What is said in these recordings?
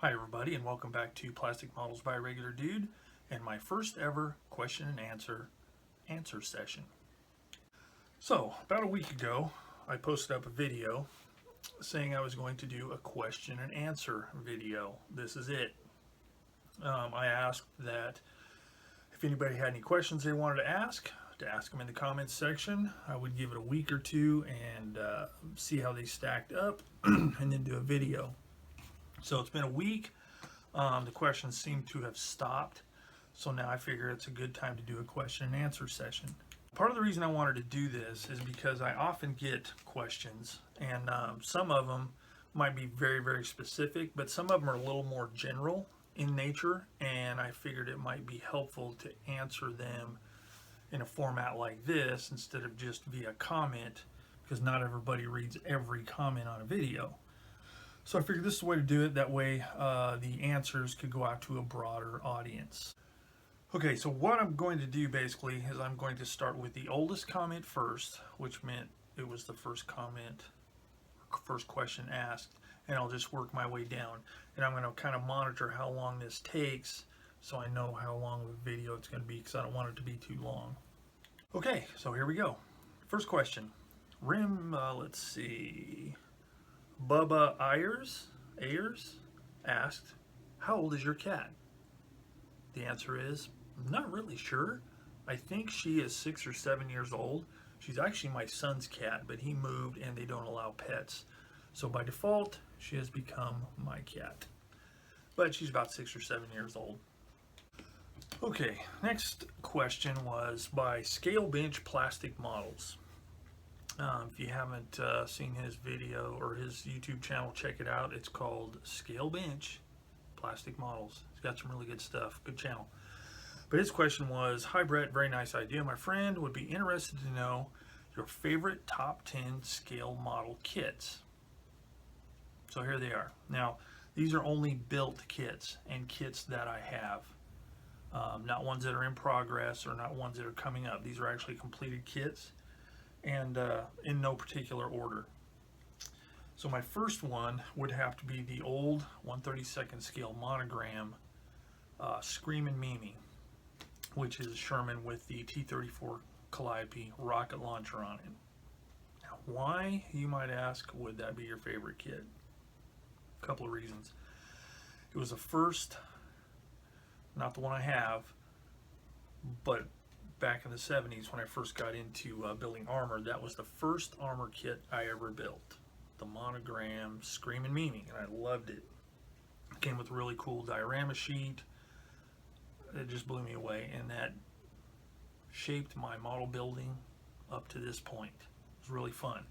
Hi everybody, and welcome back to Plastic Models by Regular Dude and my first ever question and answer session. So, about a week ago, I posted up a video saying I was going to do a question and answer video. This is it. I asked that if anybody had any questions they wanted to ask them in the comments section. I would give it a week or two and see how they stacked up and then do a video. So it's been a week. The questions seem to have stopped, so now I figure it's a good time to do a question and answer session. Part of the reason I wanted to do this is because I often get questions, and some of them might be very, very specific, but some of them are a little more general in nature, and I figured it might be helpful to answer them in a format like this instead of just via comment, because not everybody reads every comment on a video. So I figured this is the way to do it. That way the answers could go out to a broader audience. Okay, so what I'm going to do basically is I'm going to start with the oldest comment first, which meant it was the first comment, first question asked, and I'll just work my way down. And I'm going to kind of monitor how long this takes so I know how long of a video it's going to be, because I don't want it to be too long. Okay, so here we go. First question. Let's see. Bubba Ayers asked, how old is your cat? The answer is, I'm not really sure. I think she is 6 or 7 years old. She's actually my son's cat, but he moved and they don't allow pets. So by default, she has become my cat. But she's about 6 or 7 years old. Okay, next question was by Scale Bench Plastic Models. If you haven't seen his video or his YouTube channel, check it out. It's called Scale Bench Plastic Models. He's got some really good stuff. Good channel. But his question was, hi Brett, very nice idea. My friend would be interested to know your favorite top 10 scale model kits. So here they are. Now, these are only built kits and kits that I have. Not ones that are in progress or not ones that are coming up. These are actually completed kits, and in no particular order. So my first one would have to be the old 1/32 scale monogram Screamin' Mimi, which is Sherman with the T-34 Calliope rocket launcher on it. Now, why, you might ask, would that be your favorite kit? A couple of reasons. It was the first, not the one I have, but back in the 70s when I first got into building armor, that was the first armor kit I ever built. The monogram Screamin' Mimi, and I loved it. It came with a really cool diorama sheet. It just blew me away, and that shaped my model building up to this point. It was really fun.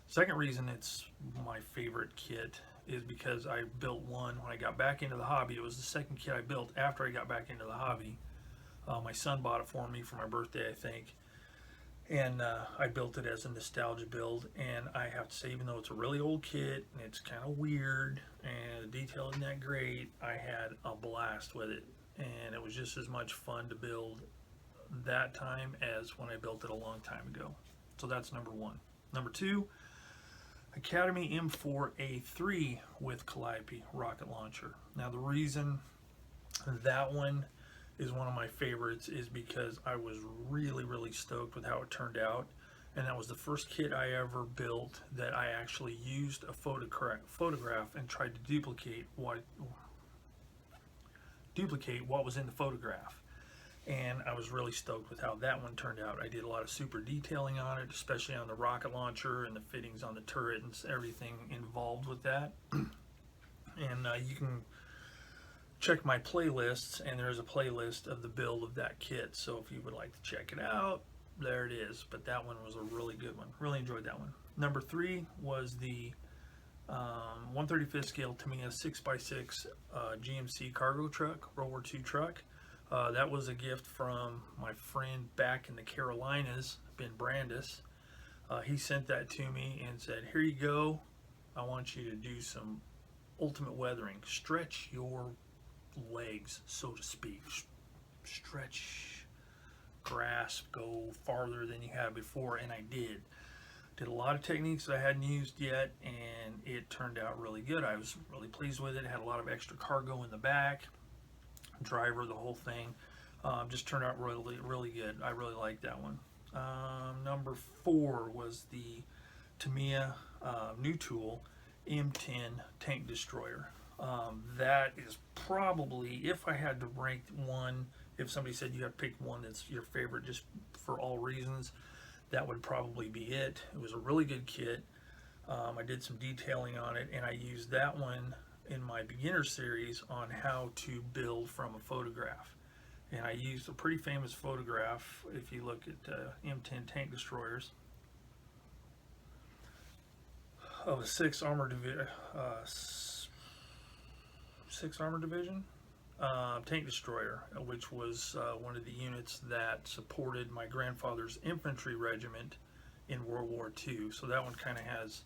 Second reason it's my favorite kit is because I built one when I got back into the hobby. It was the second kit I built after I got back into the hobby. My son bought it for me for my birthday, I think, and I built it as a nostalgia build. And I have to say, even though it's a really old kit and it's kind of weird and the detail isn't that great, I had a blast with it, and it was just as much fun to build that time as when I built it a long time ago. So that's number one. Number two, Academy M4A3 with Calliope rocket launcher. Now the reason that one is one of my favorites is because I was really, really stoked with how it turned out, and that was the first kit I ever built that I actually used a photograph and tried to duplicate what was in the photograph. And I was really stoked with how that one turned out. I did a lot of super detailing on it, especially on the rocket launcher and the fittings on the turret and everything involved with that. And you can check my playlists, and there's a playlist of the build of that kit. So if you would like to check it out, there it is. But that one was a really good one. Really enjoyed that one. Number three was the 1/35 scale Tamiya 6x6 GMC cargo truck, World War II truck. That was a gift from my friend back in the Carolinas, Ben Brandis. He sent that to me and said, here you go. I want you to do some ultimate weathering. Stretch your legs, so to speak. Stretch, grasp, go farther than you have before, and I did. Did a lot of techniques that I hadn't used yet, and it turned out really good. I was really pleased with it. It had a lot of extra cargo in the back, driver, the whole thing. Just turned out really, really good. I really liked that one. Number 4 was the Tamiya new tool M10 tank destroyer. That is probably, if I had to rank one, if somebody said you have to pick one that's your favorite just for all reasons, that would probably be it. It was a really good kit. I did some detailing on it, and I used that one in my beginner series on how to build from a photograph. And I used a pretty famous photograph, if you look at M10 tank destroyers, of a 6th Armored Division tank destroyer, which was one of the units that supported my grandfather's infantry regiment in World War II. So that one kind of has,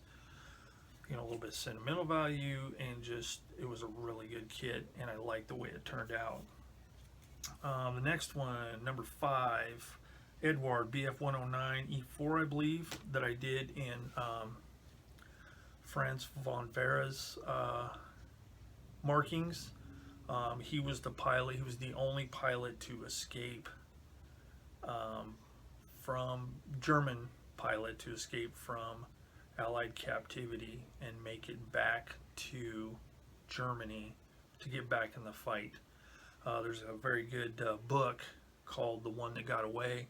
you know, a little bit of sentimental value, and just, it was a really good kit, and I liked the way it turned out. The next one, number 5, Eduard BF109 E4, I believe, that I did in Franz von Vera's markings. He was the pilot. He was the only pilot to escape from German pilot to escape from Allied captivity and make it back to Germany to get back in the fight. There's a very good book called The One That Got Away,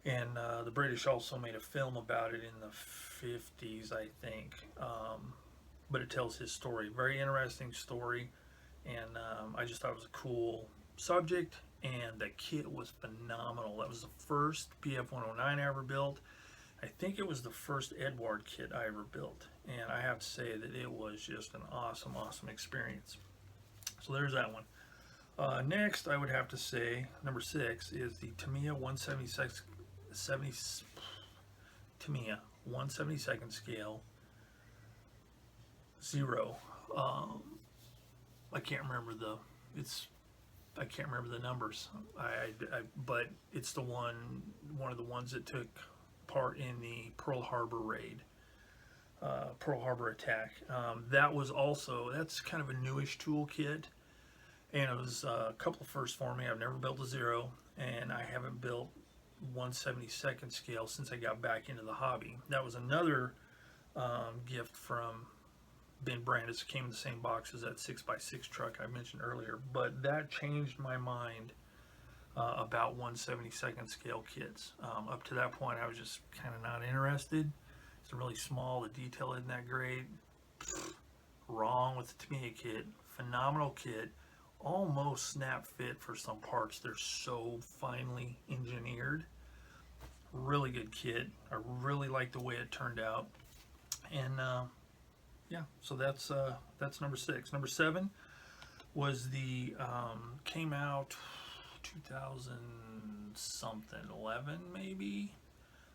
and the British also made a film about it in the 50s, I think, but it tells his story. Very interesting story, and I just thought it was a cool subject, and the kit was phenomenal. That was the first BF109 I ever built. I think it was the first Eduard kit I ever built, and I have to say that it was just an awesome, awesome experience. So there's that one. Next, I would have to say, number 6 is the Tamiya 1/72nd scale 0. I can't remember the numbers. But it's the one of the ones that took part in the Pearl Harbor raid, Pearl Harbor attack. That's kind of a newish toolkit. And it was a couple of firsts for me. I've never built a 0, and I haven't built 1/72nd scale since I got back into the hobby. That was another gift from Ben Brandis. It came in the same box as that 6x6 truck I mentioned earlier. But that changed my mind about 1/72nd scale kits. Up to that point, I was just kind of not interested. It's really small. The detail isn't that great. Wrong with the Tamiya kit. Phenomenal kit. Almost snap fit for some parts. They're so finely engineered. Really good kit. I really like the way it turned out. And yeah, so that's number 6. Number 7 was the came out 2000 something, 11 maybe.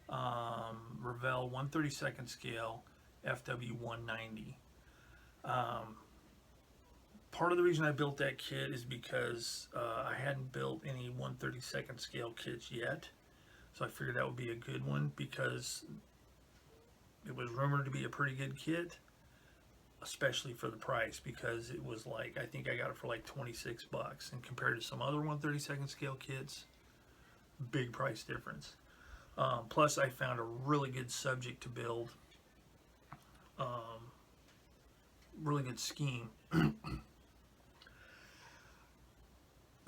Revell 1/32nd scale FW190. Part of the reason I built that kit is because I hadn't built any 1/32nd scale kits yet, so I figured that would be a good one because it was rumored to be a pretty good kit, especially for the price, because it was like, I think I got it for like 26 bucks, and compared to some other 1/32nd scale kits, big price difference. Plus I found a really good subject to build, really good scheme.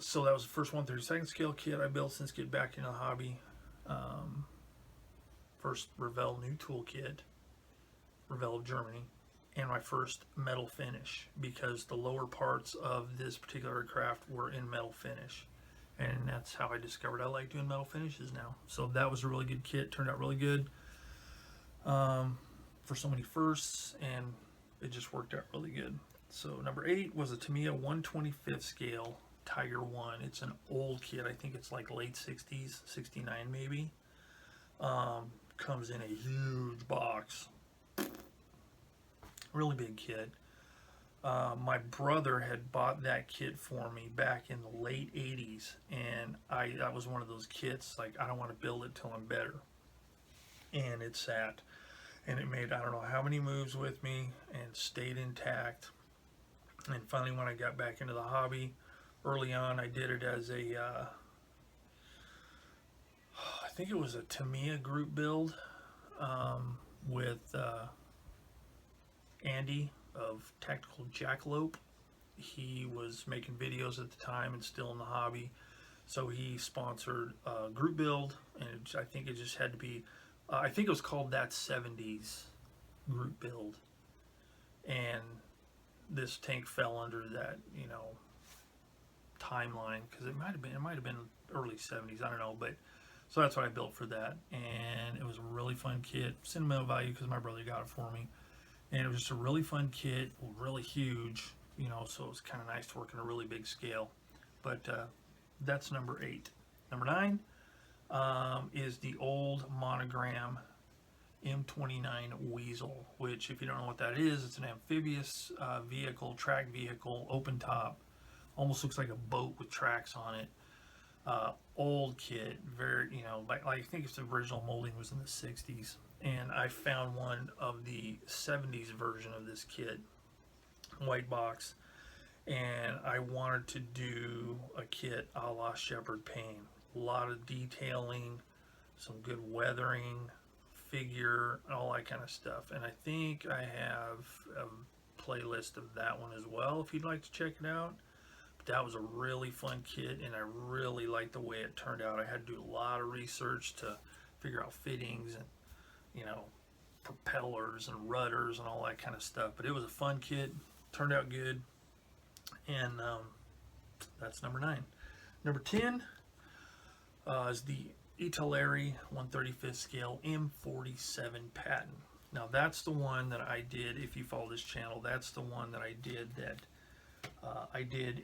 So that was the first 1/32nd scale kit I built since getting back into the hobby. First Revell new tool kit, Revell of Germany, and my first metal finish, because the lower parts of this particular aircraft were in metal finish, and that's how I discovered I like doing metal finishes now. So that was a really good kit, turned out really good for so many firsts, and it just worked out really good. So number 8 was a Tamiya 1/25th scale Tiger 1. It's an old kit. I think it's like late 60s, 69 maybe. Comes in a huge box. Really big kit. My brother had bought that kit for me back in the late 80s, and that was one of those kits, like, I don't want to build it till I'm better. And it sat and it made I don't know how many moves with me and stayed intact. And finally, when I got back into the hobby, early on, I did it as a I think it was a Tamiya group build with Andy of Tactical Jackalope. He was making videos at the time and still in the hobby, so he sponsored a group build, and I think it just had to be, I think it was called That 70s group build, and this tank fell under that, you know, timeline, because it might have been early 70s, I don't know, but so that's what I built for that, and it was a really fun kit, sentimental value because my brother got it for me, and it was just a really fun kit, really huge, you know, so it was kind of nice to work in a really big scale. But that's number 8. Number 9 is the old Monogram M29 Weasel, which, if you don't know what that is, it's an amphibious vehicle, track vehicle, open top, almost looks like a boat with tracks on it. Old kit, very, you know, like I think its original molding was in the 60s, and I found one of the 70s version of this kit, white box, and I wanted to do a kit a la Shepherd Payne. A lot of detailing, some good weathering, figure, all that kind of stuff. And I think I have a playlist of that one as well if you'd like to check it out. But that was a really fun kit, and I really liked the way it turned out. I had to do a lot of research to figure out fittings and, you know, propellers and rudders and all that kind of stuff. But it was a fun kit, turned out good, and that's number 9. Number 10 is the Italeri 1/35 scale M47 Patton. Now that's the one that I did, if you follow this channel, that's the one that I did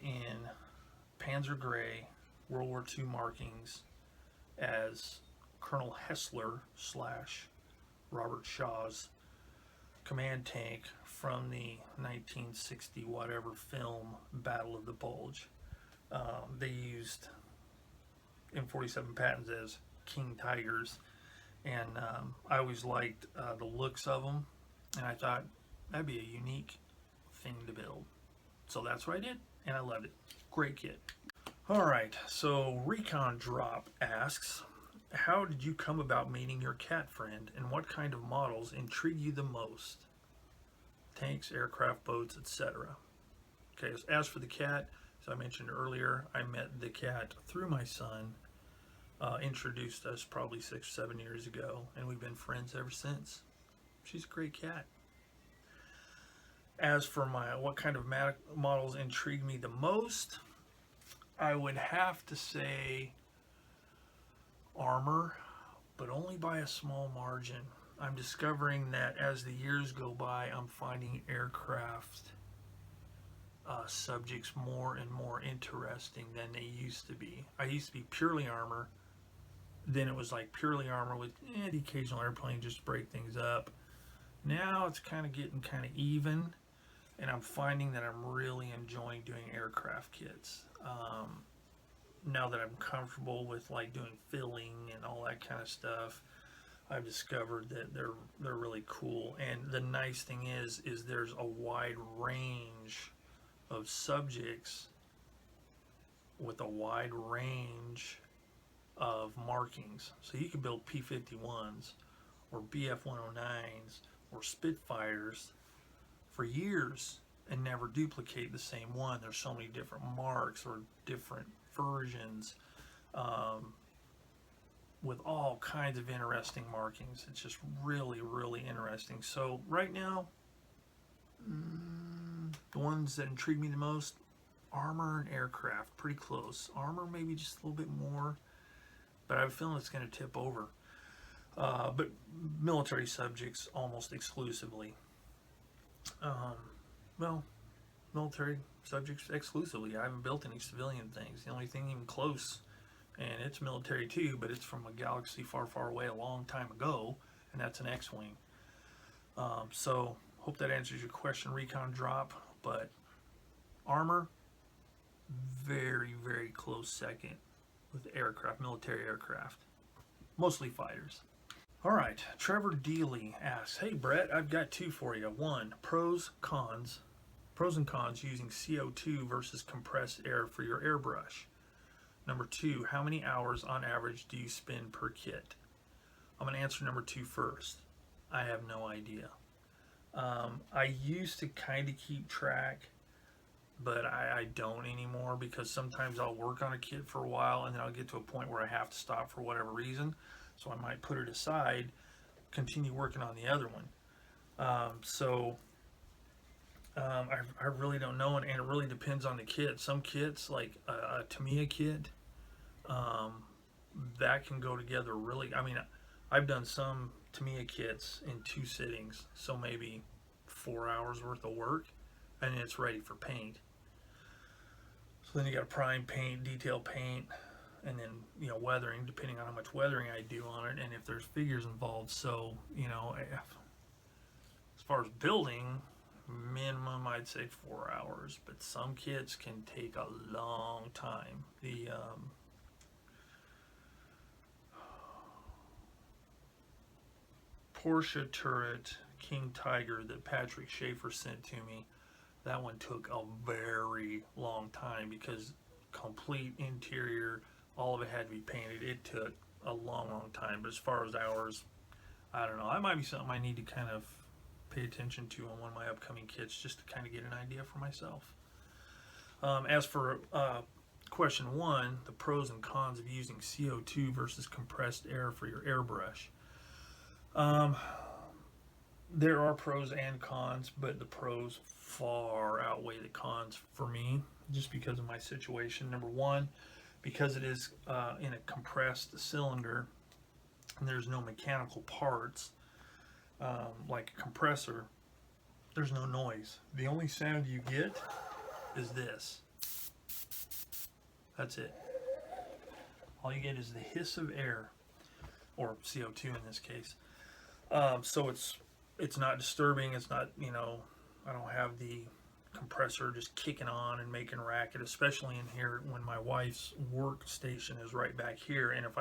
in Panzer Gray World War II markings as Colonel Hessler / Robert Shaw's command tank from the 1960 whatever film Battle of the Bulge. They used M47 Pattons as King Tigers, and I always liked the looks of them, and I thought that'd be a unique thing to build. So that's what I did, and I loved it. Great kit. Alright, so Recon Drop asks, how did you come about meeting your cat friend, and what kind of models intrigue you the most? Tanks, aircraft, boats, etc. Okay, as for the cat, as I mentioned earlier, I met the cat through my son. Introduced us probably 6 or 7 years ago, and we've been friends ever since. She's a great cat. As for what kind of models intrigue me the most, I would have to say armor, but only by a small margin. I'm discovering that as the years go by, I'm finding aircraft subjects more and more interesting than they used to be. I used to be purely armor, then it was like purely armor with the occasional airplane just to break things up. Now it's kind of getting kind of even, and I'm finding that I'm really enjoying doing aircraft kits. Now that I'm comfortable with like doing filling and all that kind of stuff, I've discovered that they're really cool. And the nice thing is there's a wide range of subjects with a wide range of markings. So you can build P-51s or BF-109s or Spitfires for years and never duplicate the same one. There's so many different marks or different versions with all kinds of interesting markings. It's just really, really interesting. So right now, the ones that intrigue me the most, armor and aircraft, pretty close. Armor maybe just a little bit more, but I have a feeling it's going to tip over. But military subjects almost exclusively. Well, military subjects exclusively. I haven't built any civilian things. The only thing even close, and it's military too, but it's from a galaxy far, far away a long time ago, and that's an X-Wing. So, hope that answers your question, Recon Drop, but armor, very, very close second with aircraft, military aircraft. Mostly fighters. All right, Trevor Deely asks, "Hey Brett, I've got two for you. One, pros and cons using CO2 versus compressed air for your airbrush. Number two, how many hours on average do you spend per kit?" I'm going to answer number two first. I have no idea. I used to kind of keep track, but I don't anymore, because sometimes I'll work on a kit for a while and then I'll get to a point where I have to stop for whatever reason. So I might put it aside, continue working on the other one. I really don't know, and it really depends on the kit. Some kits, like a Tamiya kit, that can go together really. I mean, I've done some Tamiya kits in 2 sittings, so maybe 4 hours worth of work, and it's ready for paint. So then you got to prime paint, detail paint, and then, you know, weathering, depending on how much weathering I do on it and if there's figures involved. So, you know, as far as building, minimum I'd say 4 hours, but some kits can take a long time. The Porsche turret King Tiger that Patrick Schaefer sent to me, that one took a very long time because complete interior, all of it had to be painted. It took a long time. But as far as hours, I don't know. That might be something I need to kind of pay attention to on one of my upcoming kits, just to kind of get an idea for myself. As for question one, the pros and cons of using CO2 versus compressed air for your airbrush. There are pros and cons, but the pros far outweigh the cons for me, just because of my situation. Number one, because it is in a compressed cylinder and there's no mechanical parts, like a compressor, there's no noise. The only sound you get is this. That's it. All you get is the hiss of air, or CO2 in this case. So it's not disturbing. It's not, you know, I don't have the compressor just kicking on and making racket, especially in here when my wife's workstation is right back here. And if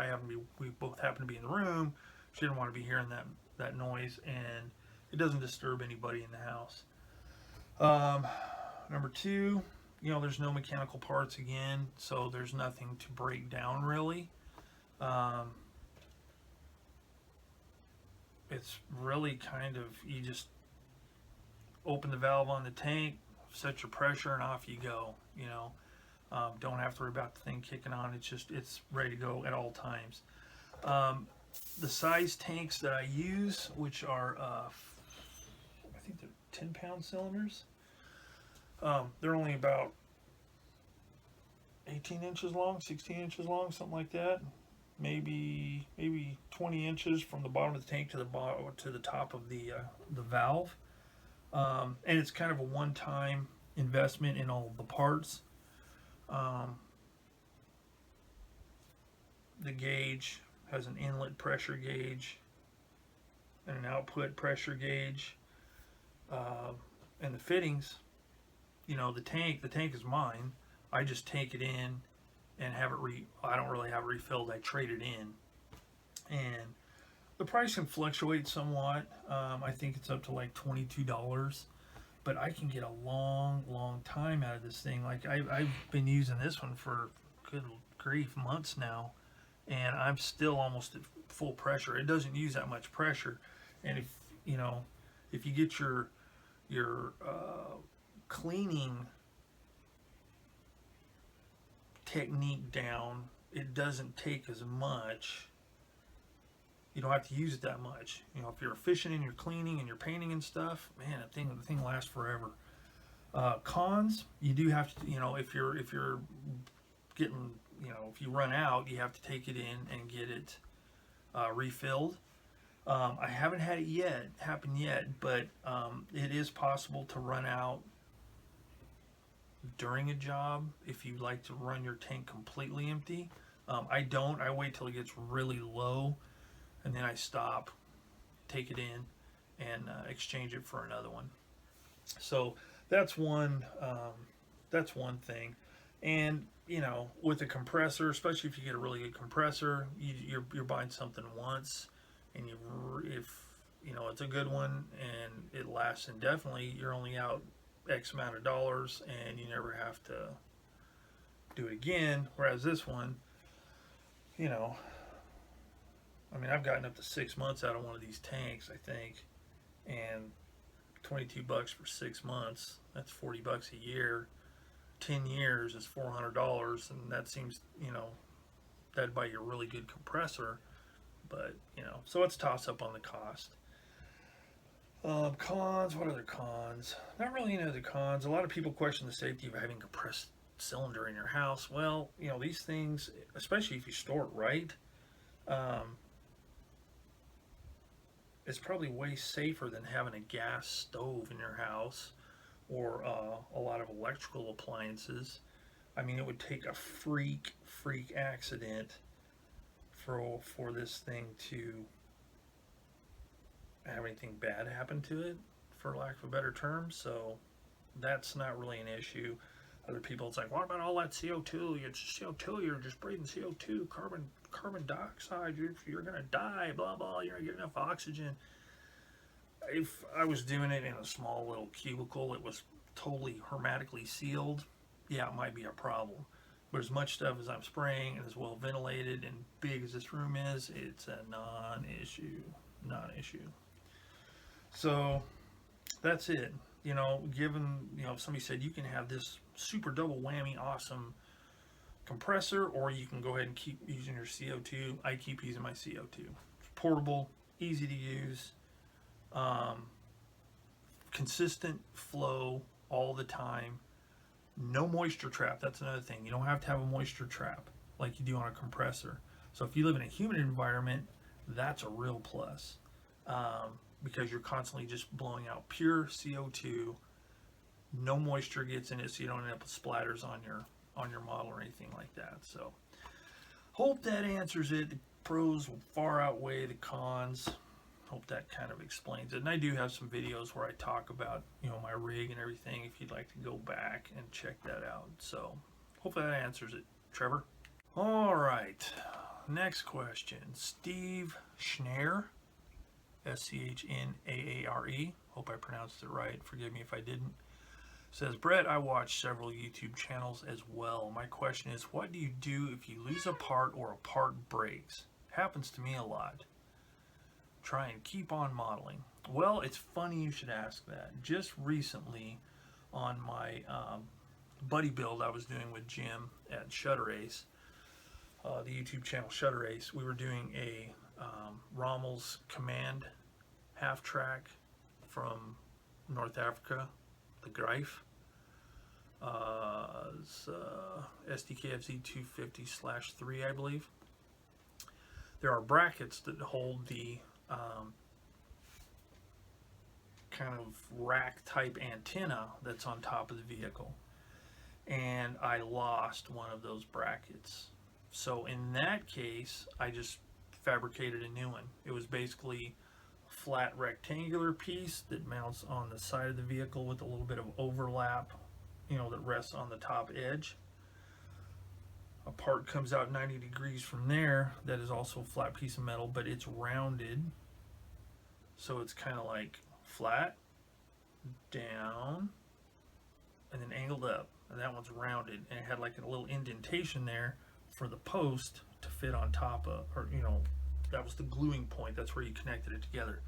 we both happen to be in the room, she didn't want to be hearing that noise, and it doesn't disturb anybody in the house. Number two, you know, there's no mechanical parts again, so there's nothing to break down really. It's really kind of, you just open the valve on the tank, set your pressure, and off you go. You know, don't have to worry about the thing kicking on. It's ready to go at all times. The size tanks that I use, which are I think they're 10-pound cylinders. They're only about 18 inches long, 16 inches long, something like that. Maybe 20 inches from the bottom of the tank to the top of the valve. And it's kind of a one-time investment in all the parts. The gauge has an inlet pressure gauge and an output pressure gauge, and the fittings. You know, the tank is mine. I just take it in and have it I don't really have it refilled. I trade it in, and the price can fluctuate somewhat. I think it's up to like $22, but I can get a long time out of this thing. Like I've been using this one for, good grief, months now, and I'm still almost at full pressure. It doesn't use that much pressure, and if you get your cleaning technique down, it doesn't take as much. You don't have to use it that much. You know, if you're efficient in your cleaning and your painting and stuff, man, the thing lasts forever. Cons, you do have to, you know, if you're getting, you know, if you run out, you have to take it in and get it refilled. I haven't had it happen yet, but it is possible to run out during a job if you like to run your tank completely empty. I don't. I wait till it gets really low, and then I stop, take it in, and exchange it for another one. So that's one thing. And you know, with a compressor, especially if you get a really good compressor, you're buying something once. and if you know it's a good one and it lasts indefinitely, you're only out X amount of dollars and you never have to do it again. Whereas this one, you know, I mean, I've gotten up to 6 months out of one of these tanks, I think, and 22 bucks for 6 months, that's 40 bucks a year. 10 years is $400, and that seems, you know, that'd buy you a really good compressor. But, you know, so it's toss up on the cost. Cons, what other cons? Not really any other cons. A lot of people question the safety of having a compressed cylinder in your house. Well, you know, these things, especially if you store it right, it's probably way safer than having a gas stove in your house or a lot of electrical appliances. I mean, it would take a freak accident for this thing to have anything bad happen to it, for lack of a better term. So that's not really an issue. Other people, it's like, what about all that CO2? It's CO2. You're just breathing CO2, carbon dioxide. You're gonna die. Blah blah. You're not getting enough oxygen. If I was doing it in a small little cubicle, it was totally hermetically sealed, yeah, it might be a problem. But as much stuff as I'm spraying and as well ventilated and big as this room is, it's a non-issue. So that's it. You know, given, you know, if somebody said you can have this super double whammy awesome compressor, or you can go ahead and keep using your CO2. I keep using my CO2. It's portable, easy to use, consistent flow all the time. No moisture trap. That's another thing. You don't have to have a moisture trap like you do on a compressor. So if you live in a humid environment, that's a real plus, because you're constantly just blowing out pure CO2. No moisture gets in it, so you don't end up with splatters on your model or anything like that. So hope that answers it. The pros will far outweigh the cons. Hope that kind of explains it. And I do have some videos where I talk about, you know, my rig and everything, if you'd like to go back and check that out. So hopefully that answers it, Trevor. All right, next question. Steve Schnair, Schnaare, hope I pronounced it right, forgive me if I didn't, says, Brett, I watch several YouTube channels as well. My question is, what do you do if you lose a part or a part breaks? Happens to me a lot. Try and keep on modeling. Well, it's funny you should ask that. Just recently on my buddy build I was doing with Jim at Shutter Ace, the YouTube channel Shutter Ace, we were doing a Rommel's Command half track from North Africa, the Greif. SDKFZ 250/3, I believe. There are brackets that hold the kind of rack type antenna that's on top of the vehicle, and I lost one of those brackets. So in that case, I just fabricated a new one. It was basically a flat rectangular piece that mounts on the side of the vehicle with a little bit of overlap, you know, that rests on the top edge. A part comes out 90 degrees from there that is also a flat piece of metal, but it's rounded, so it's kind of like flat, down, and then angled up, and that one's rounded, and it had like a little indentation there for the post to fit on top of, or, you know, that was the gluing point. That's where you connected it together.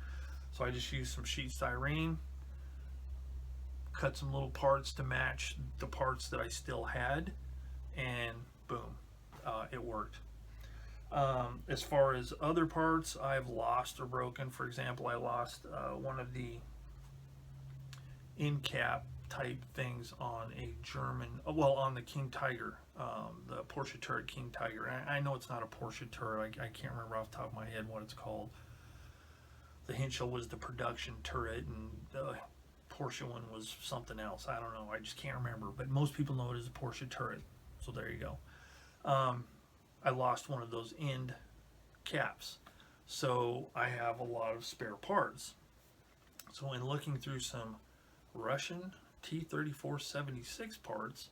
So I just used some sheet styrene, cut some little parts to match the parts that I still had, and boom, it worked. As far as other parts I've lost or broken, for example, I lost one of the end cap type things on a German, well, on the King Tiger, the Porsche turret King Tiger. And I know it's not a Porsche turret. I can't remember off the top of my head what it's called. The Henschel was the production turret, and the Porsche one was something else. I don't know. I just can't remember. But most people know it as a Porsche turret. So there you go. I lost one of those end caps. So I have a lot of spare parts. So in looking through some Russian T-34-76 parts,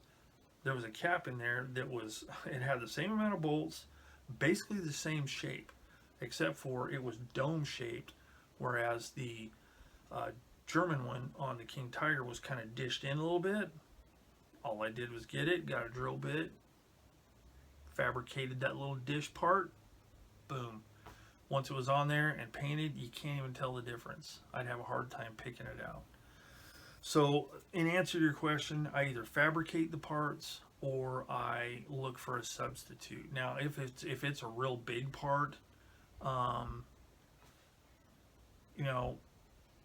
there was a cap in there that was, it had the same amount of bolts, basically the same shape, except for it was dome shaped, whereas the German one on the King Tiger was kind of dished in a little bit. All I did was get it, got a drill bit, fabricated that little dish part, boom. Once it was on there and painted, you can't even tell the difference. I'd have a hard time picking it out. So in answer to your question, I either fabricate the parts or I look for a substitute. Now, if it's a real big part, you know,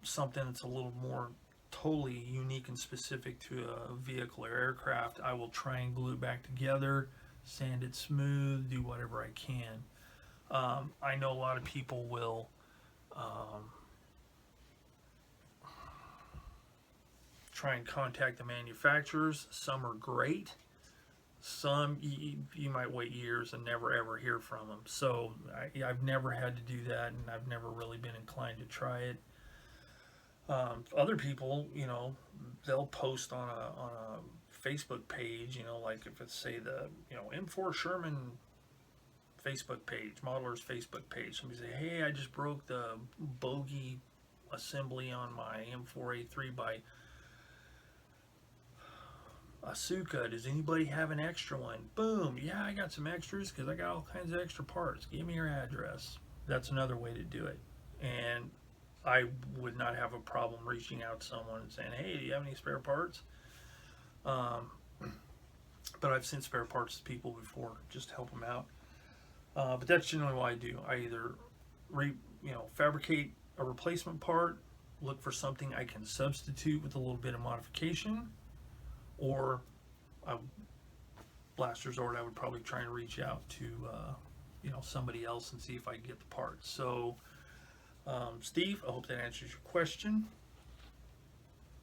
something that's a little more totally unique and specific to a vehicle or aircraft, I will try and glue it back together, sand it smooth, do whatever I can. I know a lot of people will try and contact the manufacturers. Some are great. Some you might wait years and never ever hear from them. So I've never had to do that, and I've never really been inclined to try it. Other people, you know, they'll post on a Facebook page, you know, like if it's say the, you know, M4 Sherman Facebook page, modeler's Facebook page. Somebody say, hey, I just broke the bogey assembly on my M4A3 by Asuka. Does anybody have an extra one? Boom. Yeah, I got some extras because I got all kinds of extra parts. Give me your address. That's another way to do it. And I would not have a problem reaching out to someone and saying, hey, do you have any spare parts? But I've sent spare parts to people before just to help them out. But that's generally what I do. I either fabricate a replacement part, look for something I can substitute with a little bit of modification, or last resort I would probably try and reach out to somebody else and see if I can get the parts. So Steve, I hope that answers your question,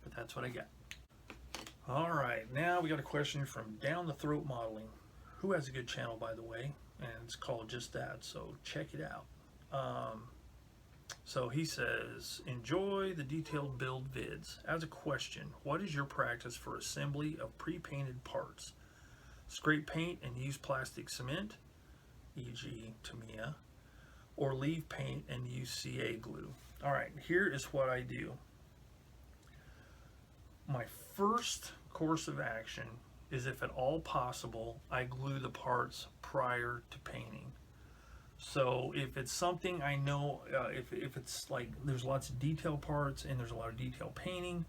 but that's what I got. All right, now we got a question from Down the Throat Modeling, who has a good channel, by the way, and it's called just that, so check it out. So he says, enjoy the detailed build vids. As a question, what is your practice for assembly of pre-painted parts? Scrape paint and use plastic cement, e.g. Tamiya, or leave paint and use CA glue? All right, here is what I do. My first course of action is, if at all possible, I glue the parts prior to painting. So if it's something I know, if it's like there's lots of detail parts and there's a lot of detail painting,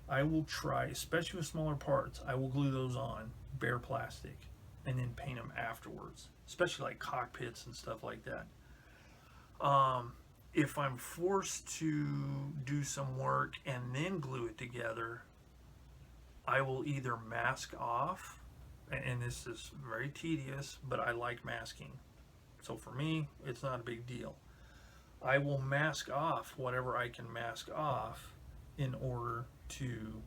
I will try, especially with smaller parts, I will glue those on bare plastic and then paint them afterwards, especially like cockpits and stuff like that. If I'm forced to do some work and then glue it together, I will either mask off, and this is very tedious, but I like masking. So for me, it's not a big deal. I will mask off whatever I can mask off in order to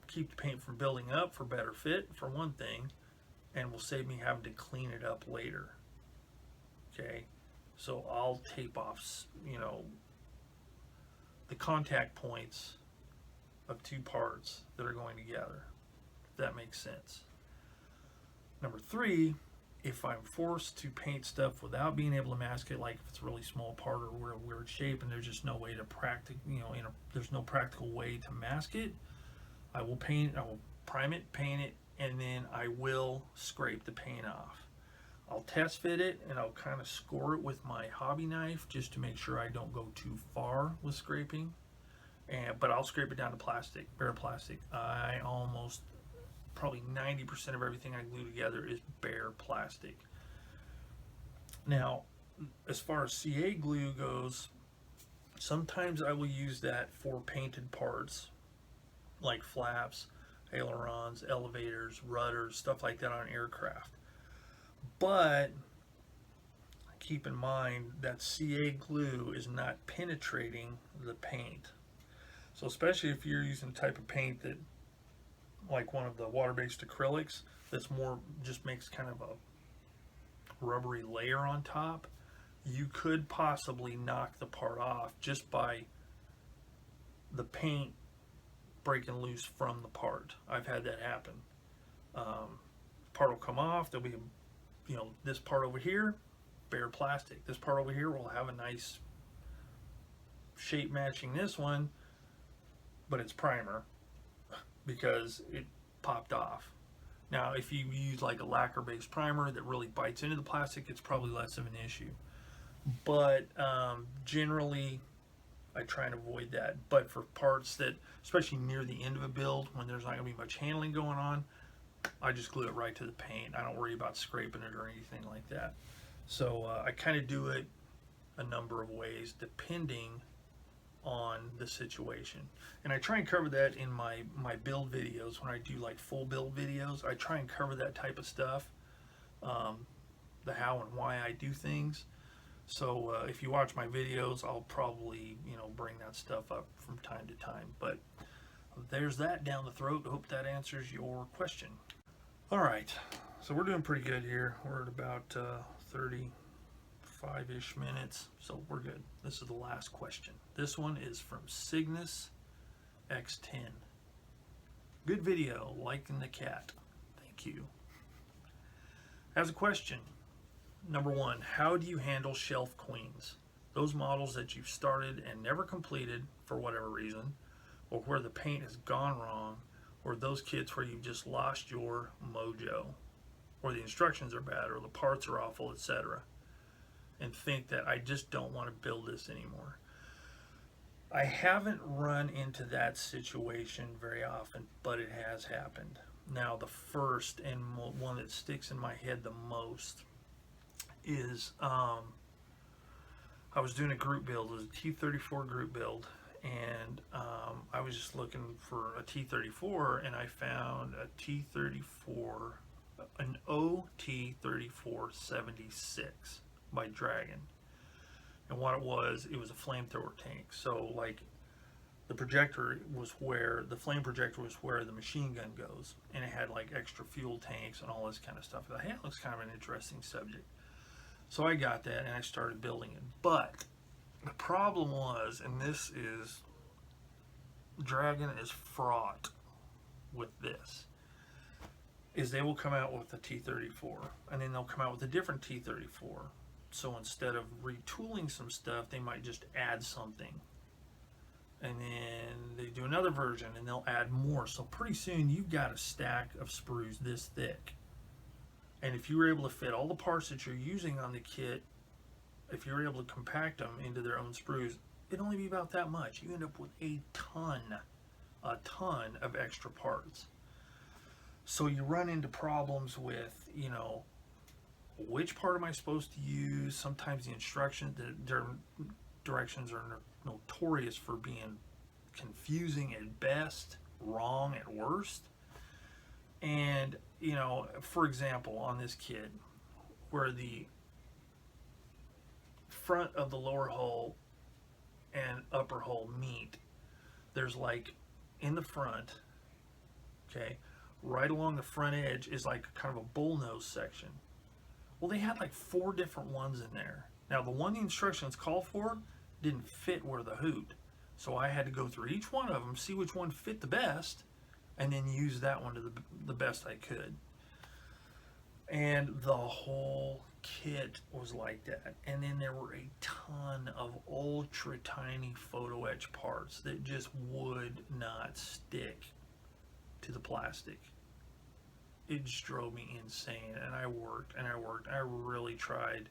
keep the paint from building up, for better fit, for one thing, and will save me having to clean it up later. Okay, so I'll tape off, the contact points of two parts that are going together, if that makes sense. Number three, if I'm forced to paint stuff without being able to mask it, like if it's a really small part or a weird shape and there's just no way to there's no practical way to mask it, I will prime it, paint it, and then I will scrape the paint off. I'll test fit it and I'll kind of score it with my hobby knife just to make sure I don't go too far with scraping. But I'll scrape it down to plastic, bare plastic. Probably 90% of everything I glue together is bare plastic. Now, as far as CA glue goes, sometimes I will use that for painted parts like flaps, ailerons, elevators, rudders, stuff like that on aircraft. But keep in mind that CA glue is not penetrating the paint. So especially if you're using a type of paint that, like one of the water-based acrylics, that's more, just makes kind of a rubbery layer on top, you could possibly knock the part off just by the paint breaking loose from the part. I've had that happen. Part will come off, there'll be this part over here, bare plastic. This part over here will have a nice shape matching this one, but it's primer because it popped off. Now, if you use like a lacquer-based primer that really bites into the plastic, it's probably less of an issue. But generally, I try and avoid that. But for parts that, especially near the end of a build, when there's not going to be much handling going on, I just glue it right to the paint. I don't worry about scraping it or anything like that. So I kind of do it a number of ways depending on the situation, and I try and cover that in my build videos. When I do like full build videos, I try and cover that type of stuff, the how and why I do things. So if you watch my videos, I'll probably, you know, bring that stuff up from time to time. But there's that down the throat. Hope that answers your question. All right, so we're doing pretty good here. We're at about 35-ish minutes, so we're good. This is the last question. This one is from Cygnus X10. Good video, liking the cat. Thank you. As a question, number 1, how do you handle shelf queens? Those models that you've started and never completed for whatever reason, or where the paint has gone wrong, or those kits where you've just lost your mojo, or the instructions are bad, or the parts are awful, etc., and think that I just don't want to build this anymore. I haven't run into that situation very often, but it has happened. Now, the first and one that sticks in my head the most is I was doing a group build. It was a T34 group build, and I was just looking for a T34, and I found a T34, an OT3476 by Dragon. And what it was a flamethrower tank. So like the projector was where, the flame projector was where the machine gun goes, and it had like extra fuel tanks and all this kind of stuff. I thought, hey, it looks kind of an interesting subject. So I got that and I started building it. But the problem was, and this is, Dragon is fraught with this, is they will come out with a T34, and then they'll come out with a different T34. So instead of retooling some stuff, they might just add something. And then they do another version and they'll add more. So pretty soon you've got a stack of sprues this thick. And if you were able to fit all the parts that you're using on the kit, if you're able to compact them into their own sprues, it'd only be about that much. You end up with a ton of extra parts. So you run into problems with, you know, which part am I supposed to use? Sometimes the instructions, their directions are notorious for being confusing at best, wrong at worst. And, you know, for example, on this kit, where the front of the lower hull and upper hull meet, there's like, in the front, okay, right along the front edge is like kind of a bullnose section. Well, they had like 4 different ones in there. Now, the one the instructions called for didn't fit where the hoot. So I had to go through each one of them, see which one fit the best, and then use that one to the best I could. And the whole kit was like that. And then there were a ton of ultra tiny photo etch parts that just would not stick to the plastic. It just drove me insane, and I worked and I worked. I really tried.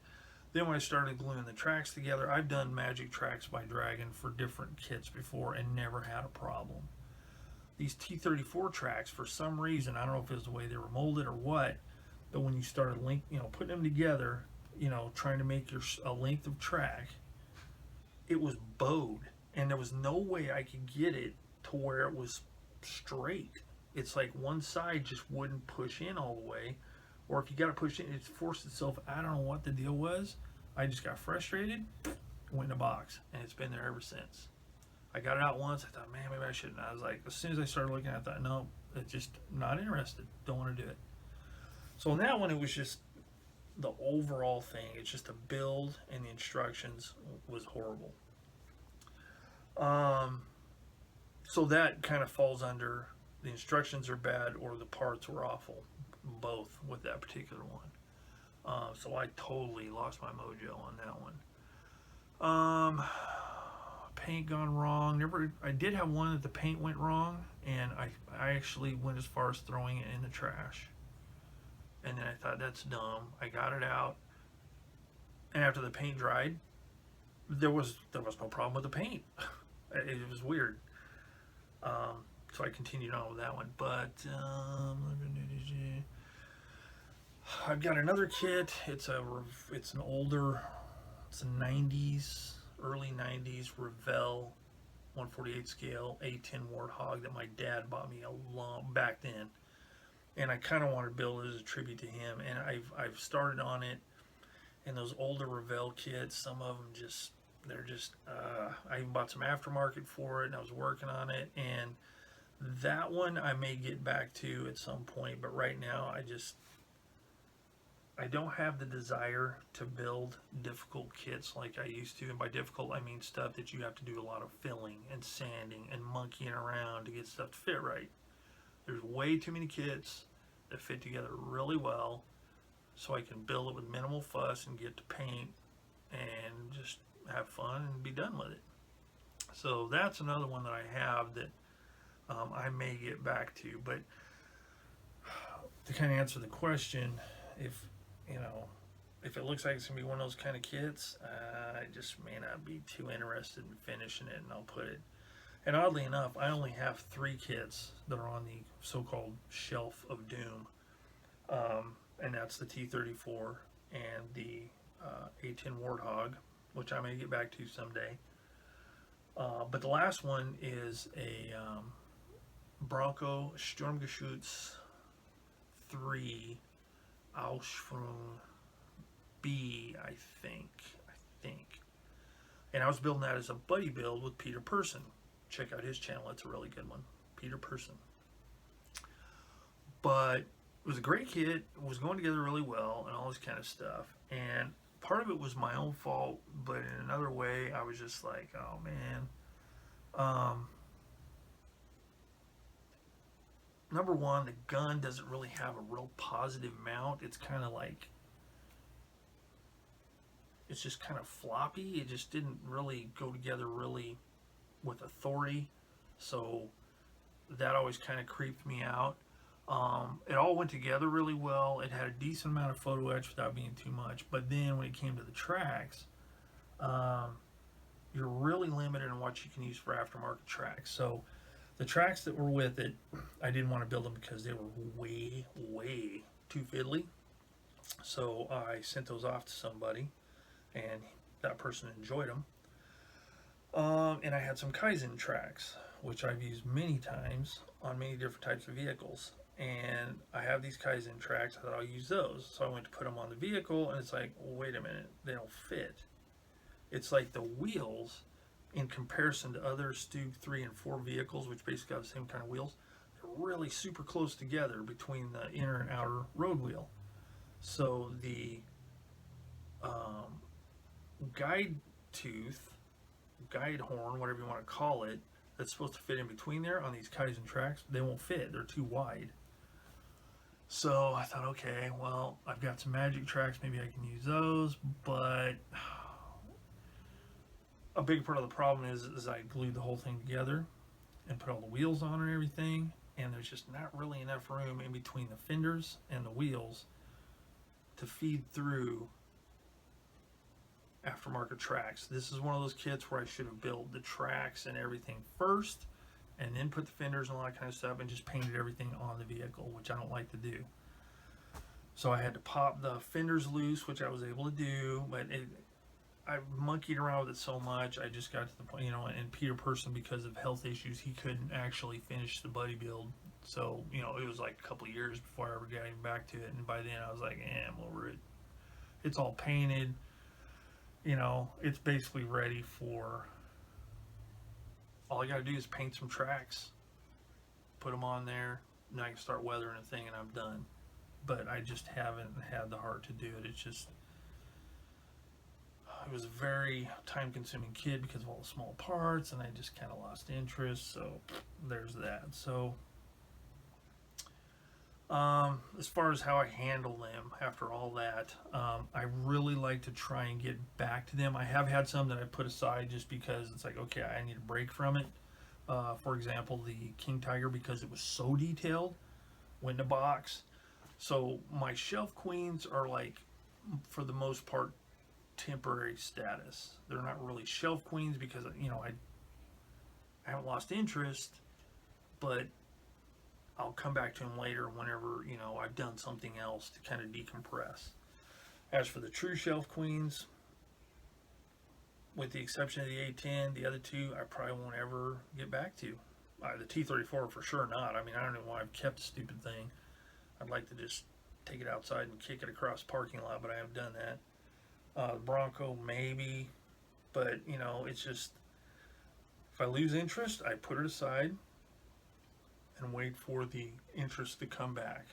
Then when I started gluing the tracks together, I've done Magic Tracks by Dragon for different kits before and never had a problem. These T34 tracks, for some reason, I don't know if it was the way they were molded or what, but when you started putting them together, trying to make a length of track, it was bowed, and there was no way I could get it to where it was straight. It's like one side just wouldn't push in all the way, or if you got to push in, it forced itself. I don't know what the deal was. I just got frustrated, went in a box, and it's been there ever since. I got it out once. I thought, man, maybe I shouldn't. I was like, as soon as I started looking at it, I thought, no, it's just not interested. Don't want to do it. So on that one, it was just the overall thing. It's just the build, and the instructions was horrible. So that kind of falls under the instructions are bad or the parts were awful, both with that particular one. So I totally lost my mojo on that one. Paint gone wrong. Never. I did have one that the paint went wrong, and I actually went as far as throwing it in the trash. And then I thought, that's dumb. I got it out, and after the paint dried, there was no problem with the paint. It was weird. So I continued on with that one. But I've got another kit. It's an older, it's a 90s, early 90s Revell 148 scale A10 Warthog that my dad bought me a long back then, and I kind of wanted to build it as a tribute to him. And I've started on it. And those older Revell kits, some of them they're just. I even bought some aftermarket for it, and I was working on it. And that one I may get back to at some point, but right now I don't have the desire to build difficult kits like I used to. And by difficult, I mean stuff that you have to do a lot of filling and sanding and monkeying around to get stuff to fit right. There's way too many kits that fit together really well, so I can build it with minimal fuss and get to paint and just have fun and be done with it. So that's another one that I have that I may get back to. But to kind of answer the question, if it looks like it's gonna be one of those kind of kits, I just may not be too interested in finishing it, and I'll put it. And oddly enough, I only have 3 kits that are on the so-called shelf of doom. And that's the T-34 and the A10 Warthog, which I may get back to someday. But the last one is a Bronco Sturmgeschütz 3 Ausführung B, I think. And I was building that as a buddy build with Peter Person. Check out his channel, it's a really good one. Peter Person. But it was a great kit, it was going together really well, and all this kind of stuff. And part of it was my own fault, but in another way, I was just like, oh man. Number one, the gun doesn't really have a real positive mount. It's kind of like, it's just kind of floppy. It just didn't really go together really with authority. So that always kind of creeped me out. It all went together really well. It had a decent amount of photo etch without being too much. But then when it came to the tracks, you're really limited in what you can use for aftermarket tracks. So the tracks that were with it, I didn't want to build them because they were way, way too fiddly. So I sent those off to somebody, and that person enjoyed them. And I had some Kaizen tracks, which I've used many times on many different types of vehicles. And I have these Kaizen tracks, I thought I'll use those. So I went to put them on the vehicle, and it's like, well, wait a minute, they don't fit. It's like the wheels, in comparison to other Stug 3 and 4 vehicles, which basically have the same kind of wheels, they're really super close together between the inner and outer road wheel. So the guide tooth, guide horn, whatever you want to call it, that's supposed to fit in between there on these Kaizen tracks, they won't fit. They're too wide. So I thought, okay, well, I've got some Magic tracks, maybe I can use those, but a big part of the problem is I glued the whole thing together and put all the wheels on and everything, and there's just not really enough room in between the fenders and the wheels to feed through aftermarket tracks. This is one of those kits where I should have built the tracks and everything first, and then put the fenders and all that kind of stuff, and just painted everything on the vehicle, which I don't like to do. So I had to pop the fenders loose, which I was able to do, but I monkeyed around with it so much, I just got to the point, and Peter Person, because of health issues, he couldn't actually finish the buddy build. So, it was like a couple of years before I ever got even back to it, and by then I was like, I'm over it. It's all painted. It's basically ready for, all I gotta do is paint some tracks, put them on there, and I can start weathering a thing and I'm done. But I just haven't had the heart to do it. It was a very time-consuming kit because of all the small parts, and I just kind of lost interest, so there's that. So As far as how I handle them after all that, I really like to try and get back to them. I have had some that I put aside just because it's like, okay, I need a break from it. For example, the King Tiger, because it was so detailed, went in a box. So my shelf queens are like, for the most part, temporary status. They're not really shelf queens because I haven't lost interest, but I'll come back to them later whenever I've done something else to kind of decompress. As for the true shelf queens, with the exception of the A10, the other two I probably won't ever get back to. The T34 for sure not. I mean, I don't know why I've kept the stupid thing. I'd like to just take it outside and kick it across the parking lot, but I haven't done that. The Bronco maybe, but it's just, if I lose interest, I put it aside and wait for the interest to come back.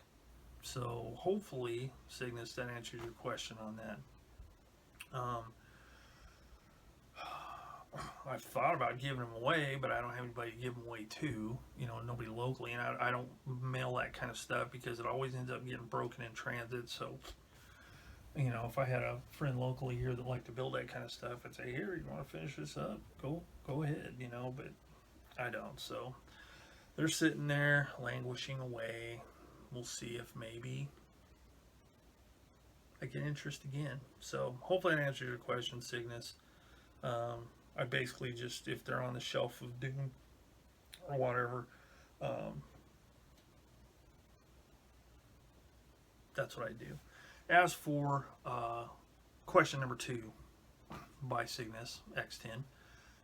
So hopefully, Cygnus, that answers your question on that. I've thought about giving them away, but I don't have anybody to give them away to. Nobody locally, and I don't mail that kind of stuff because it always ends up getting broken in transit. So, if I had a friend locally here that liked to build that kind of stuff, I'd say, here, you want to finish this up? Go ahead, but I don't. So they're sitting there languishing away. We'll see if maybe I get interest again. So hopefully that answers your question, Cygnus. I basically just, if they're on the shelf of doom or whatever, that's what I do. As for question number 2 by Cygnus X10,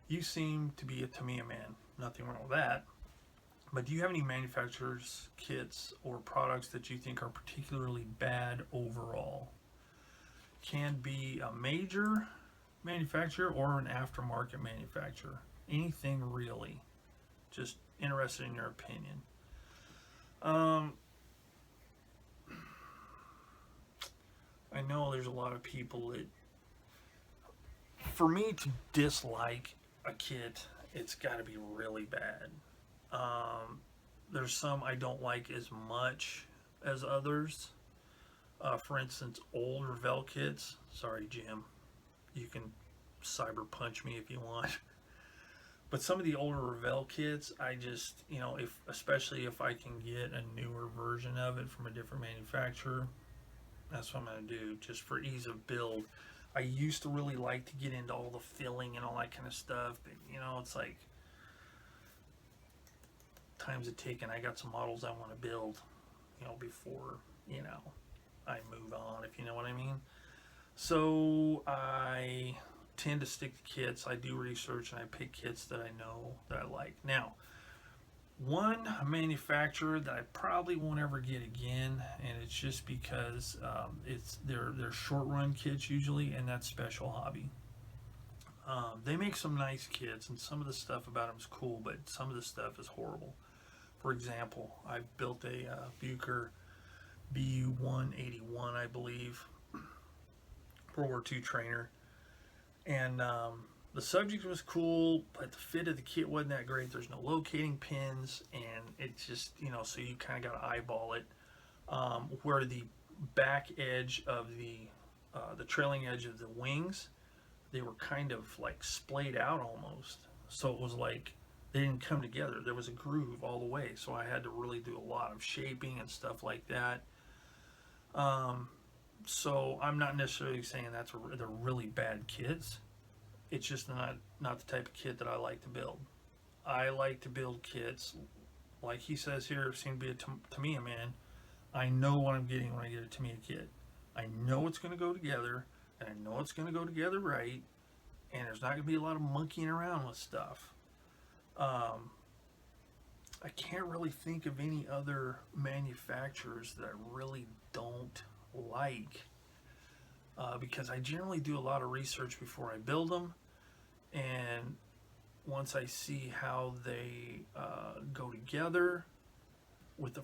you seem to be a Tamiya man. Nothing wrong with that. But do you have any manufacturers, kits, or products that you think are particularly bad overall? Can be a major manufacturer or an aftermarket manufacturer. Anything really. Just interested in your opinion. I know there's a lot of people that, for me to dislike a kit, it's got to be really bad. There's some I don't like as much as others. For instance, old Revell kits. Sorry, Jim. You can cyber punch me if you want. But some of the older Revell kits, I just, especially if I can get a newer version of it from a different manufacturer, that's what I'm going to do, just for ease of build. I used to really like to get into all the filling and all that kind of stuff, but, it's like, time's a ticking. I got some models I want to build, before, I move on, if you know what I mean. So I tend to stick to kits. I do research and I pick kits that I know that I like. Now, one manufacturer that I probably won't ever get again, and it's just because they're short run kits usually, and that's Special Hobby. They make some nice kits, and some of the stuff about them is cool, but some of the stuff is horrible. For example, I built a Bucher BU-181, I believe, World War II trainer, and the subject was cool, but the fit of the kit wasn't that great. There's no locating pins, and it's just, so you kind of got to eyeball it. Where the back edge of the trailing edge of the wings, they were kind of like splayed out almost. So it was like they didn't come together. There was a groove all the way. So I had to really do a lot of shaping and stuff like that. So I'm not necessarily saying they're really bad kits. It's just not the type of kit that I like to build. I like to build kits, like he says here, seem to be a Tamiya man. I know what I'm getting when I get a Tamiya kit. I know it's going to go together, and I know it's going to go together right, and there's not going to be a lot of monkeying around with stuff. I can't really think of any other manufacturers that I really don't like, because I generally do a lot of research before I build them, and once I see how they go together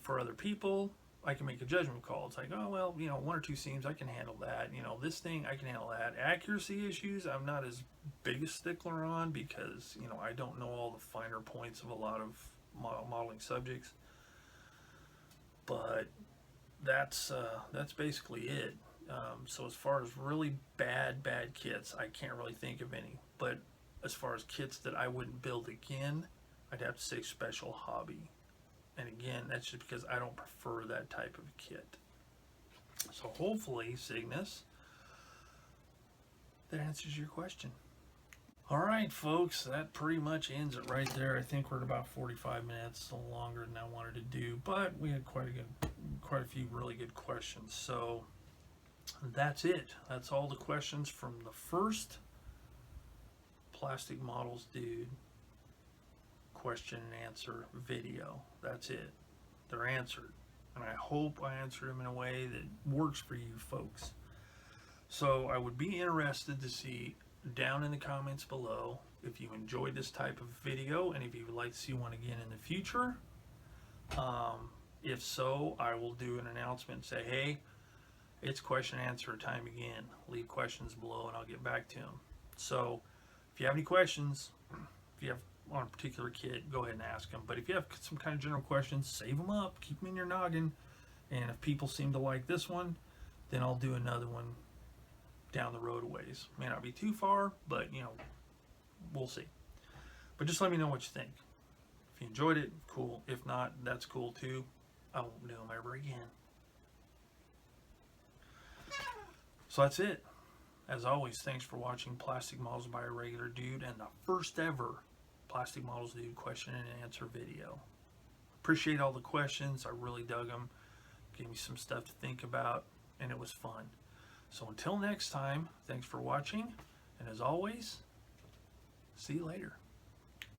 for other people, I can make a judgment call. It's like, oh, well, one or two seams, I can handle that. This thing, I can handle that. Accuracy issues, I'm not as big a stickler on because, I don't know all the finer points of a lot of modeling subjects. But that's basically it. So as far as really bad kits, I can't really think of any. But as far as kits that I wouldn't build again, I'd have to say Special Hobby. And again, that's just because I don't prefer that type of kit. So hopefully, Cygnus, that answers your question. All right, folks, that pretty much ends it right there. I think we're at about 45 minutes, a little longer than I wanted to do, but we had quite a few really good questions. So that's it. That's all the questions from the first Plastic Models Dude question and answer video. That's it. They're answered. And I hope I answered them in a way that works for you folks. So I would be interested to see down in the comments below if you enjoyed this type of video and if you would like to see one again in the future. If so, I will do an announcement and say, hey, it's question and answer time again. Leave questions below and I'll get back to them. So if you have any questions, if you have on a particular kit, go ahead and ask them. But if you have some kind of general questions, save them up, keep them in your noggin. And if people seem to like this one, then I'll do another one down the road a ways. May not be too far, but you know, we'll see. But just let me know what you think. If you enjoyed it, cool. If not, that's cool too. I won't do them ever again. So that's it. As always, thanks for watching Plastic Models by a Regular Dude and the first ever Plastic Models Dude question and answer video. Appreciate all the questions. I really dug them. Gave me some stuff to think about, and it was fun. So until next time, thanks for watching, and as always, see you later.